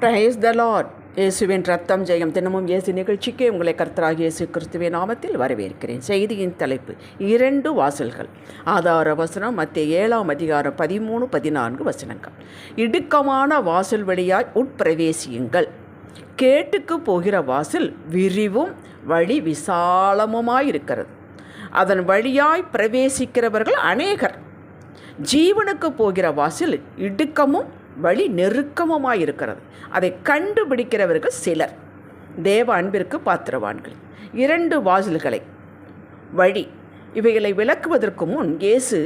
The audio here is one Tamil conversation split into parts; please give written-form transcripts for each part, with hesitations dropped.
Praise the Lord. இயேசுவின் ரத்தம் ஜெயம். தினமும் இயேசு நிகழ்ச்சிக்கு உங்களை கர்த்தராகிய இயேசு கிறிஸ்துவின் நாமத்தில் வரவேற்கிறேன். செய்தியின் தலைப்பு 2 வாசல்கள். ஆதார வசனம் மத்தேயு 7ஆம் அதிகாரம் 13-14 வசனங்கள். இடுக்கமான வாசல் வழியாய் உட்பிரவேசியுங்கள். கேட்டுக்கு போகிற வாசல் விரிவும் வழி விசாலமுமாயிருக்கிறது. அதன் வழியாய் பிரவேசிக்கிறவர்கள் அநேகர். ஜீவனுக்கு போகிற வாசல் இடுக்கமும் வழி நெருக்கமுமாயிருக்கிறது. அதை கண்டுபிடிக்கிறவர்கள் சிலர். தேவ அன்பிற்கு பாத்திரவான்கள். 2 வாசல்களை வழி இவைகளை விளக்குவதற்கு முன் இயேசு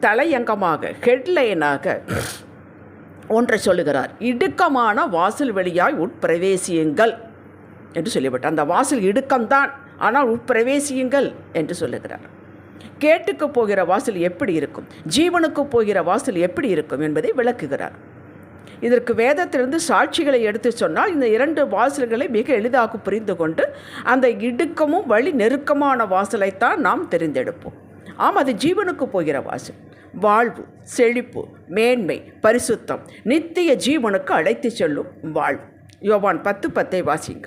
தலையங்கமாக ஹெட்லைனாக ஒன்றை சொல்லுகிறார். இடுக்கமான வாசல் வழியாய் உட்பிரவேசியுங்கள் என்று சொல்லிவிட்டார். அந்த வாசல் இடுக்கம்தான், ஆனால் உட்பிரவேசியுங்கள் என்று சொல்லுகிறார். கேட்டுக்கு போகிற வாசல் எப்படி இருக்கும், ஜீவனுக்கு போகிற வாசல் எப்படி இருக்கும் என்பதை விளக்குகிறார். இதற்கு வேதத்திலிருந்து சாட்சிகளை எடுத்து சொன்னால் இந்த 2 வாசல்களை மிக எளிதாக புரிந்து கொண்டு அந்த இடுக்கமும் வழி நெருக்கமான வாசலைத்தான் நாம் தெரிந்தெடுப்போம். அது ஜீவனுக்கு போகிற வாசல். வாழ்வு, செழிப்பு, மேன்மை, பரிசுத்தம், நித்திய ஜீவனுக்கு அழைத்து செல்லும் வாழ்வு. யோவான் 10:10 வாசிங்க.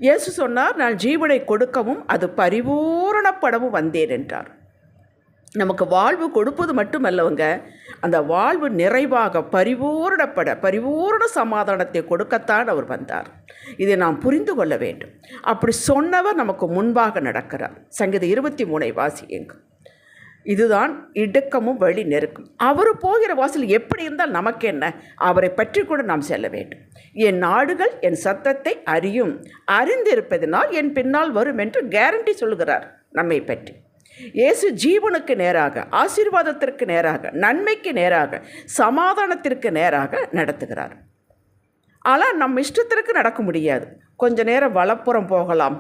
இயேசு சொன்னார், நான் ஜீவனை கொடுக்கவும் அது பரிபூரணப்படவும் வந்தேன் என்றார். நமக்கு வாழ்வு கொடுப்பது மட்டுமல்லவங்க, அந்த வாழ்வு நிறைவாக பரிபூரண சமாதானத்தை கொடுக்கத்தான் அவர் வந்தார். இதை நாம் புரிந்து கொள்ள வேண்டும். அப்படி சொன்னவர் நமக்கு முன்பாக நடக்கிறார். சங்கீதம் 23 வாசியுங்க. இதுதான் இடுக்கமும் வழி நெருக்கம். அவர் போகிற வாசல் எப்படி இருந்தால் நமக்கு என்ன? அவரை பற்றி கூட நாம் செல்ல வேண்டும். என் நாடுகள் என் சத்தத்தை அறிந்திருப்பதனால் என் பின்னால் வரும் என்று கேரண்டி சொல்கிறார் நம்மை பற்றி. இயேசு ஜீவனுக்கு நேராக, ஆசீர்வாதத்திற்கு நேராக, நன்மைக்கு நேராக, சமாதானத்திற்கு நேராக நடத்துகிறார். ஆனால் நம் இஷ்டத்திற்கு நடக்க முடியாது. கொஞ்ச நேரம் வலப்புறம் போகலாம்,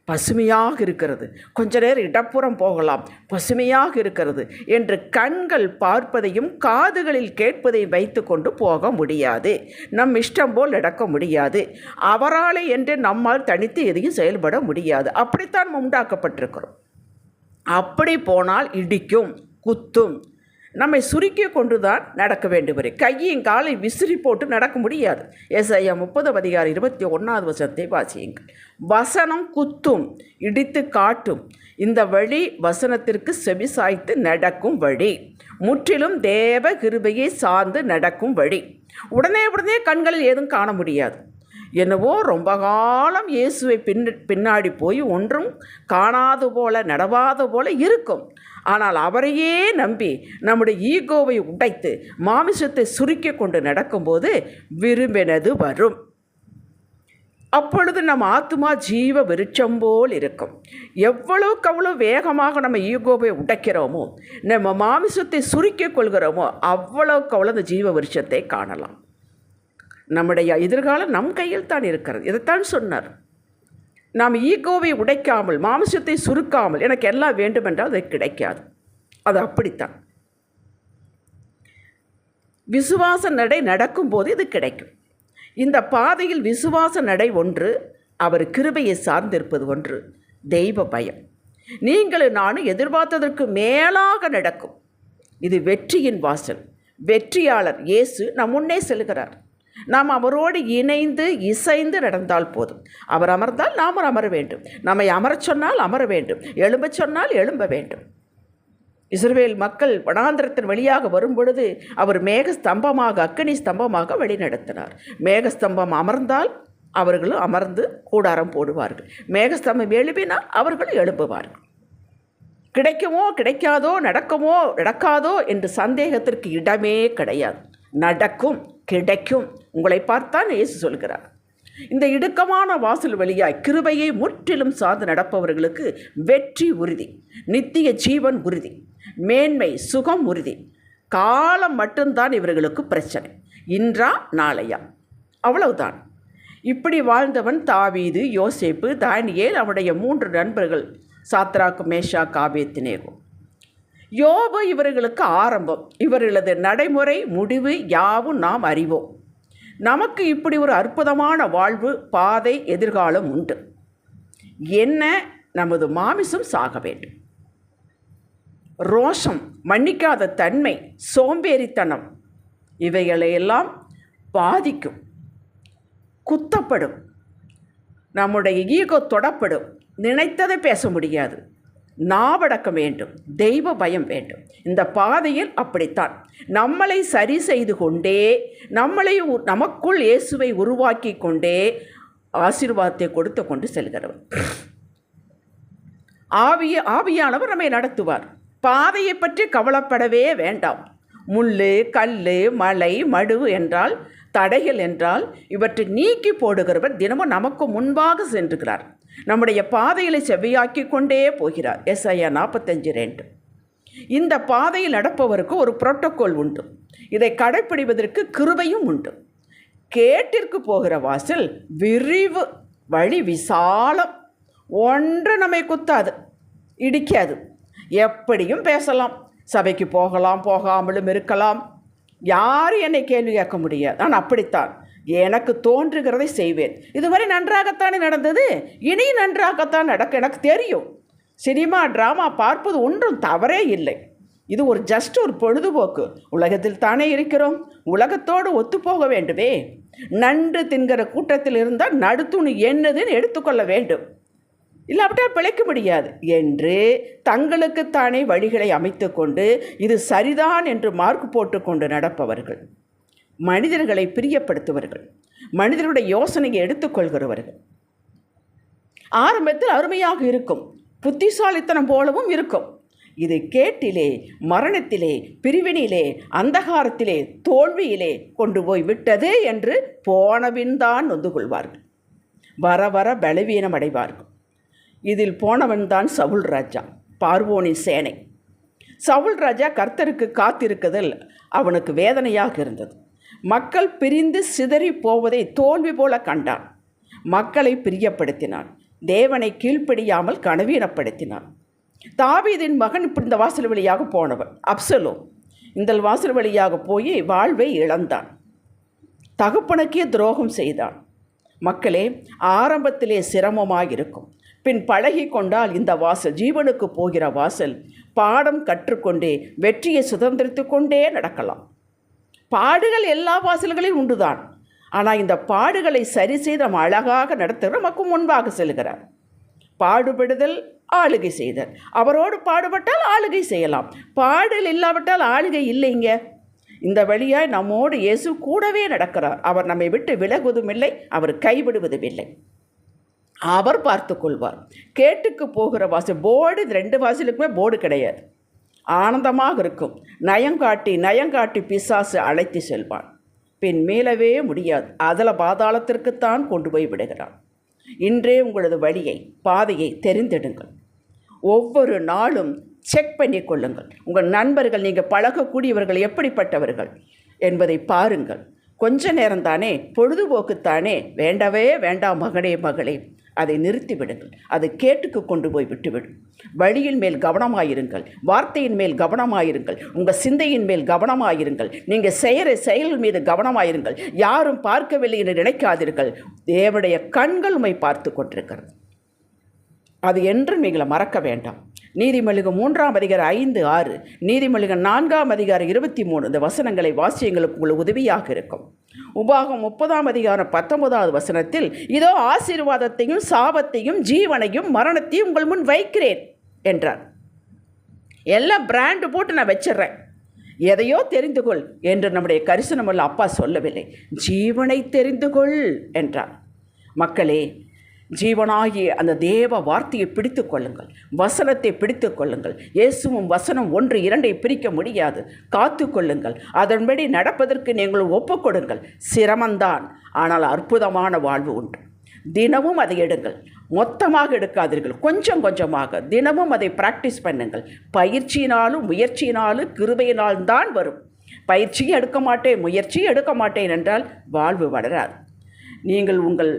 பசுமையாக இருக்கிறது. கொஞ்ச நேரம் இடப்புறம் போகலாம், பசுமையாக இருக்கிறது என்று கண்கள் பார்ப்பதையும் காதுகளில் கேட்பதையும் வைத்து கொண்டு போக முடியாது. நம் இஷ்டம் போல் நடக்க முடியாது. அவராலே என்று நம்மால் தனித்து எதையும் செயல்பட முடியாது. அப்படித்தான் உண்டாக்கப்பட்டிருக்கிறோம். அப்படி போனால் இடிக்கும், குத்தும், நம்மை சுருக்கி கொண்டு தான் நடக்க வேண்டும். கையும் காலை விசிறி போட்டு நடக்க முடியாது. ஏசாயா 30:21 வசனத்தை வாசியுங்கள். வசனம் குத்தும், இடித்து காட்டும். இந்த வழி வசனத்திற்கு செவிசாய்த்து நடக்கும் வழி, முற்றிலும் தேவ கிருபையை சார்ந்து நடக்கும் வழி. உடனே கண்களில் ஏதும் காண முடியாது. என்னவோ ரொம்ப காலம் இயேசுவை பின்னாடி போய் ஒன்றும் காணாது போல நடவாத போல இருக்கும். ஆனால் அவரையே நம்பி நம்முடைய ஈகோவை உடைத்து மாமிசத்தை சுருக்கி கொண்டு நடக்கும்போது விரும்பினது வரும். அப்பொழுது நம் ஆத்துமா ஜீவ விருட்சம் போல் இருக்கும். எவ்வளவுக்கு அவ்வளோ வேகமாக நம்ம ஈகோவை உடைக்கிறோமோ, நம்ம மாமிசத்தை சுருக்கி கொள்கிறோமோ, அவ்வளவுக்கு அவ்வளோ அந்த ஜீவ விருட்சத்தை காணலாம். நம்முடைய எதிர்காலம் நம் கையில் தான் இருக்கிறது. இதைத்தான் சொன்னார். நாம் ஈகோவை உடைக்காமல், மாமிசத்தை சுருக்காமல் எனக்கு எல்லாம் வேண்டுமென்றால் அது கிடைக்காது. அது அப்படித்தான். விசுவாச நடை நடக்கும்போது இது கிடைக்கும். இந்த பாதையில் விசுவாச நடை ஒன்று, அவர் கிருபையை சார்ந்திருப்பது ஒன்று, தெய்வ பயம். நீங்களும் நானும் எதிர்பார்த்ததற்கு மேலாக நடக்கும். இது வெற்றியின் வாசல். வெற்றியாளர் இயேசு நம் முன்னே செல்கிறார். நாம் அவரோடு இணைந்து இசைந்து நடந்தால் போதும். அவர் அமர்ந்தால் நாம் அமர வேண்டும். நம்மை அமரச் சொன்னால் அமர வேண்டும், எழும்பச் சொன்னால் எழும்ப வேண்டும். இஸ்ரவேல் மக்கள் வனாந்திரத்தின் வழியாக வரும்பொழுது அவர் மேகஸ்தம்பமாக, அக்கினி ஸ்தம்பமாக வழி நடத்தினார். மேகஸ்தம்பம் அமர்ந்தால் அவர்களும் அமர்ந்து கூடாரம் போடுவார்கள். மேகஸ்தம்பம் எழுப்பினால் அவர்களும் எழும்புவார்கள். கிடைக்குமோ கிடைக்காதோ, நடக்குமோ நடக்காதோ என்று சந்தேகத்திற்கு இடமே கிடையாது. நடக்கும், கிடைக்கும். உங்களை பார்த்தான் இயேசு சொல்கிறார். இந்த இடுக்கமான வாசல் வழியாய் கிருபையை முற்றிலும் சார்ந்து நடப்பவர்களுக்கு வெற்றி உறுதி, நித்திய ஜீவன் உறுதி, மேன்மை, சுகம் உறுதி. காலம் மட்டும்தான் இவர்களுக்கு பிரச்சனை. இன்றா நாளையா, அவ்வளவுதான். இப்படி வாழ்ந்தவன் தாவீது, யோசேப்பு, தானியேல், அவனுடைய 3 நண்பர்கள் சாத்ராக், மேஷாக், ஆபேத்நேகோ. யோபு இவர்களுக்கு ஆரம்பம். இவர்களது நடைமுறை முடிவு யாவும் நாம் அறிவோம். நமக்கு இப்படி ஒரு அற்புதமான வாழ்வு பாதை, எதிர்காலம் உண்டு. என்ன? நமது மாமிசம் சாக வேண்டும். ரோஷம், மன்னிக்காத தன்மை, சோம்பேறித்தனம் இவைகளையெல்லாம் பாதிக்கும். குத்தப்படும், நம்முடைய ஈகோ தொடப்படும், நினைத்ததை பேச முடியாது. நாவடக்கம் வேண்டும், தெய்வ பயம் வேண்டும். இந்த பாதையில் அப்படித்தான் நம்மளை சரி செய்து கொண்டே, நமக்குள் இயேசுவை உருவாக்கி கொண்டே ஆசீர்வாதத்தை கொடுத்து கொண்டு செல்கிறவர். ஆவியானவர் நம்மை நடத்துவார். பாதையை பற்றி கவலைப்படவே வேண்டாம். முள், கல், மலை, மடுவு என்றால், தடைகள் என்றால் இவற்றை நீக்கி போடுகிறவர் தினமும் நமக்கு முன்பாக சென்றுகிறார். நம்முடைய பாதைகளை செவ்வையாக்கி கொண்டே போகிறார். ஏசாயா 45:2. இந்த பாதையில் நடப்பவருக்கு ஒரு புரோட்டோகால் உண்டு. இதை கடைப்பிடிப்பதற்கு கிருபையும் உண்டு. கேட்டிற்கு போகிற வாசல் விரிவு, வழி விசாலம், ஒன்று நம்மை குத்தாது, இடிக்காது. எப்படியும் பேசலாம், சபைக்கு போகலாம், போகாமலும் இருக்கலாம். யாரும் என்னை கேள்வி கேட்க முடியாது. நான் அப்படித்தான், எனக்கு தோன்றுகிறதை செய்வேன். இதுவரை நன்றாகத்தானே நடந்தது, இனி நன்றாகத்தான் நடக்க எனக்கு தெரியும். சினிமா, ட்ராமா பார்ப்பது ஒன்றும் தவறே இல்லை. இது ஒரு பொழுதுபோக்கு. உலகத்தில் தானே இருக்கிறோம், உலகத்தோடு ஒத்துப்போக வேண்டுமே. நன்று தின்கிற கூட்டத்தில் இருந்தால் நடுத்துணி என்னதுன்னு எடுத்துக்கொள்ள வேண்டும், இல்லாவிட்டால் பிழைக்க முடியாது என்று தங்களுக்குத்தானே வழிகளை அமைத்து கொண்டு இது சரிதான் என்று மார்க் போட்டு கொண்டு நடப்பவர்கள், மனிதர்களை பிரியப்படுத்துவர்கள், மனிதர்களுடைய யோசனையை எடுத்துக்கொள்கிறவர்கள். ஆரம்பத்தில் அருமையாக இருக்கும், புத்திசாலித்தனம் போலவும் இருக்கும். இது கேட்டிலே, மரணத்திலே, பிரிவினிலே, அந்தகாரத்திலே, தோல்வியிலே கொண்டு போய் விட்டது என்று போனவின்தான் நொந்து கொள்வார்கள். வர வர பலவீனம் அடைவார்கள். இதில் போனவன்தான் சவுல் ராஜா, பார்வோனின் சேனை. சவுல் ராஜா கர்த்தருக்கு காத்திருக்குதல் அவனுக்கு வேதனையாக இருந்தது. மக்கள் பிரிந்து சிதறி போவதை தோல்வி போல கண்டான். மக்களை பிரியப்படுத்தினான், தேவனை கீழ்ப்படியாமல் கனவீனப்படுத்தினான். தாவீதின் மகன் இப்படி இந்த வாசல் வழியாக போனவன் அப்சலோம். இந்த வாசல் வழியாக போய் வாழ்வை இழந்தான், தகப்பனுக்கே துரோகம் செய்தான். மக்களே, ஆரம்பத்திலே சிரமமாக இருக்கும், பின் பழகி கொண்டால் இந்த வாசல், ஜீவனுக்கு போகிற வாசல், பாடம் கற்றுக்கொண்டே வெற்றியை சுதந்திரித்து கொண்டே நடக்கலாம். பாடுகள் எல்லா வாசல்களையும் உண்டுதான். ஆனால் இந்த பாடுகளை சரி செய்து நம்ம அழகாக நடத்துகிற நமக்கு முன்பாக செல்கிறார். பாடுபடுதல், ஆளுகை செய்தல். அவரோடு பாடுபட்டால் ஆளுகை செய்யலாம், பாடல் இல்லாவிட்டால் ஆளுகை இல்லைங்க. இந்த வழியாய் நம்மோடு இயேசு கூடவே நடக்கிறார். அவர் நம்மை விட்டு விலகுவதும் இல்லை, அவர் கைவிடுவதும் இல்லை. அவர் பார்த்து கொள்வார். கேட்டுக்கு போகிற வாசல் போர்டு, 2 வாசலுக்குமே போர்டு கிடையாது. ஆனந்தமாக இருக்கும். நயங்காட்டி பிசாசு அழைத்து செல்வான். பின் மேலவே முடியாது, அதில் பாதாளத்திற்குத்தான் கொண்டு போய் விடுகிறான். இன்றே உங்களது வழியை, பாதையை தெரிந்தெடுங்கள். ஒவ்வொரு நாளும் செக் பண்ணி கொள்ளுங்கள். உங்கள் நண்பர்கள், நீங்கள் பழகக்கூடியவர்கள் எப்படிப்பட்டவர்கள் என்பதை பாருங்கள். கொஞ்ச நேரம்தானே, பொழுதுபோக்குத்தானே, வேண்டவே வேண்டாம் மகனே மகளே, அதை நிறுத்திவிடுங்கள். அதை கேட்டுக்கு கொண்டு போய் விட்டுவிடும். வழியின் மேல் கவனமாயிருங்கள், வார்த்தையின் மேல் கவனமாயிருங்கள், உங்கள் சிந்தையின் மேல் கவனமாயிருங்கள், நீங்கள் செயல் மீது கவனமாயிருங்கள். யாரும் பார்க்கவில்லை என்று நினைக்காதீர்கள், தேவனுடைய கண்கள் உம்மை பார்த்து கொண்டிருக்கிறது. அது என்றும் நீங்களை மறக்க வேண்டாம். நீதிமொழிகள் 3:5-6, நீதிமொழிகள் 4:23 இந்த வசனங்களை வாசியங்களுக்கு உங்களுக்கு உதவியாக இருக்கும். உபாகம் 30:19 இதோ ஆசீர்வாதத்தையும் சாபத்தையும் ஜீவனையும் மரணத்தையும் உங்கள் முன் வைக்கிறேன் என்றார். எல்லாம் பிராண்டு போட்டு நான் வச்சிட்றேன், எதையோ தெரிந்து கொள் என்று நம்முடைய கரிசனமுள்ள அப்பா சொல்லவில்லை, ஜீவனை தெரிந்து கொள் என்றார். மக்களே, ஜீவனாகிய அந்த தேவ வார்த்தையை பிடித்து கொள்ளுங்கள், வசனத்தை பிடித்து கொள்ளுங்கள். இயேசுவும் வசனம் 1-2 பிரிக்க முடியாது. காத்து கொள்ளுங்கள், அதன்படி நடப்பதற்கு நீங்கள் ஒப்புக்கொடுங்கள். சிரமந்தான், ஆனால் அற்புதமான வாழ்வு உண்டு. தினமும் அதை எடுங்கள், மொத்தமாக எடுக்காதீர்கள், கொஞ்சம் கொஞ்சமாக தினமும் அதை பிராக்டிஸ் பண்ணுங்கள். பயிற்சியினாலும் முயற்சியினாலும் கிருபையினால் தான் வரும். பயிற்சியும் எடுக்க மாட்டேன், முயற்சியும் எடுக்க மாட்டேன் என்றால் வாழ்வு வளராது. நீங்களும் உங்கள்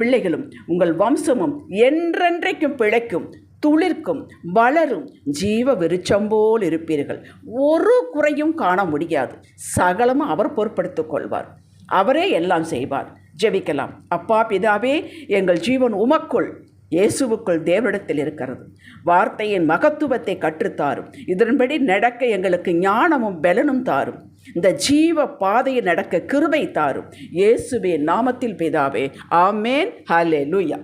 பிள்ளைகளும் உங்கள் வம்சமும் என்றென்றைக்கும் பிழைக்கும், துளிர்க்கும், வளரும், ஜீவ விருட்சம் போல் இருப்பீர்கள். ஒரு குறையும் காண முடியாது. சகலமும் அவர் பொறுப்படுத்திக் கொள்வார், அவரே எல்லாம் செய்வார். ஜெபிக்கலாம். அப்பா பிதாவே, எங்கள் ஜீவன் உமக்குள், இயேசுவுக்குள் தேவனிடத்தில் இருக்கிறது. வார்த்தையின் மகத்துவத்தை கற்றுத்தாரும். இதன்படி நடக்க எங்களுக்கு ஞானமும் பலனும் தாரும். இந்த ஜீவ பாதையில் நடக்க கிருபை தாரும். இயேசுவின் நாமத்தில் பிதாவே, ஆமேன். ஹல்லேலூயா.